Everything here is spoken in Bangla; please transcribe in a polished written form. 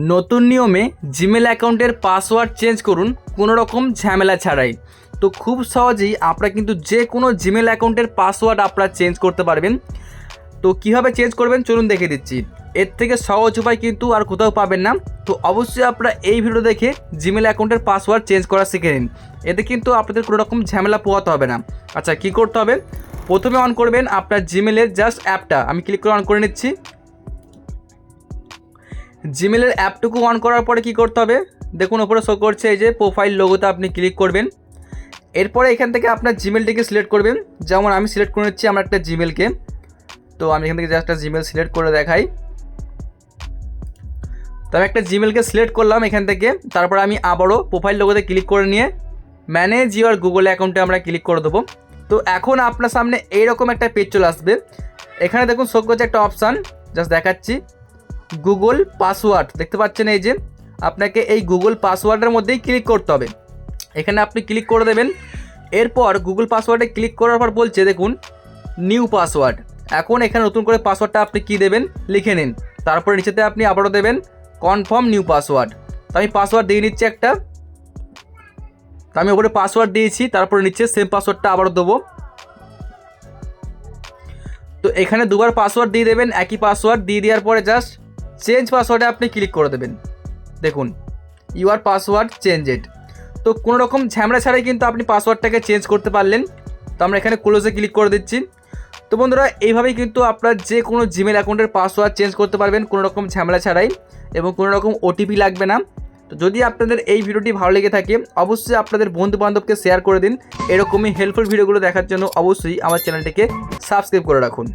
নতুন নিয়মে জিমেল অ্যাকাউন্টের পাসওয়ার্ড চেঞ্জ করুন কোনো রকম ঝামেলা ছাড়াই। তো খুব সহজেই আপনারা কিন্তু যে কোনো জিমেল অ্যাকাউন্টের পাসওয়ার্ড আপনারা চেঞ্জ করতে পারবেন। তো কীভাবে চেঞ্জ করবেন চলুন দেখে দিচ্ছি। এর থেকে সহজ উপায় কিন্তু আর কোথাও পাবেন না। তো অবশ্যই আপনারা এই ভিডিও দেখে জিমেল অ্যাকাউন্টের পাসওয়ার্ড চেঞ্জ করা শিখে নিন। এতে কিন্তু আপনাদের কোনো রকম ঝামেলা পোহাতে হবে না। আচ্ছা, কী করতে হবে? প্রথমে অন করবেন আপনার জিমেলের জাস্ট অ্যাপটা। আমি ক্লিক করে অন করে নিচ্ছি। জিমেলের অ্যাপটুকু অন করার পরে কি করতে হবে দেখুন, ওপরে শো করছে এই যে প্রোফাইল লোগোতে আপনি ক্লিক করবেন। এরপরে এখান থেকে আপনার জিমেলটিকে সিলেক্ট করবেন। যেমন আমি সিলেক্ট করে নিচ্ছি আমার একটা জিমেলকে। তো আমি এখান থেকে জাস্ট একটা জিমেল সিলেক্ট করে দেখাই। তো আমি একটা জিমেলকে সিলেক্ট করলাম এখান থেকে। তারপর আমি আবারও প্রোফাইল লোগোতে ক্লিক করে নিয়ে ম্যানেজ ইওর গুগল অ্যাকাউন্টে আমরা ক্লিক করে দেবো। তো এখন আপনার সামনে এইরকম একটা পেজ চলে আসবে। এখানে দেখুন শো করছে একটা অপশান, জাস্ট দেখাচ্ছি, গুগল পাসওয়ার্ড। দেখতে পাচ্ছেন এই যে আপনাকে এই গুগল পাসওয়ার্ডের মধ্যেই ক্লিক করতে হবে। এখানে আপনি ক্লিক করে দেবেন। এরপর গুগল পাসওয়ার্ডে ক্লিক করার পর বলছে দেখুন নিউ পাসওয়ার্ড। এখন এখানে নতুন করে পাসওয়ার্ডটা আপনি কী দেবেন লিখে নিন। তারপরে নিচেতে আপনি আবারও দেবেন কনফার্ম নিউ পাসওয়ার্ড। তো আমি পাসওয়ার্ড দিয়ে নিচ্ছি একটা। তো আমি ওপরে পাসওয়ার্ড দিয়েছি, তারপরে নিচে সেম পাসওয়ার্ডটা আবারও দেবো। তো এখানে দুবার পাসওয়ার্ড দিয়ে দেবেন, একই পাসওয়ার্ড দিয়ে দেওয়ার পরে জাস্ট চেঞ্জ পাসওয়ার্ডে আপনি ক্লিক করে দেবেন। দেখুন ইউর পাসওয়ার্ড চেঞ্জেড। তো কোনো রকম ঝামেলা ছাড়াই কিন্তু আপনি পাসওয়ার্ডটাকে চেঞ্জ করতে পারলেন। তো আমরা এখানে ক্লোজে ক্লিক করে দিচ্ছি। তো বন্ধুরা, এইভাবেই কিন্তু আপনার যে কোনো জিমেল অ্যাকাউন্টের পাসওয়ার্ড চেঞ্জ করতে পারবেন কোনো রকম ঝামেলা ছাড়াই, এবং কোনো রকম ওটিপি লাগবে না। তো যদি আপনাদের এই ভিডিওটি ভালো লেগে থাকে অবশ্যই আপনাদের বন্ধুবান্ধবকে শেয়ার করে দিন। এরকমই হেল্পফুল ভিডিওগুলো দেখার জন্য অবশ্যই আমার চ্যানেলটিকে সাবস্ক্রাইব করে রাখুন।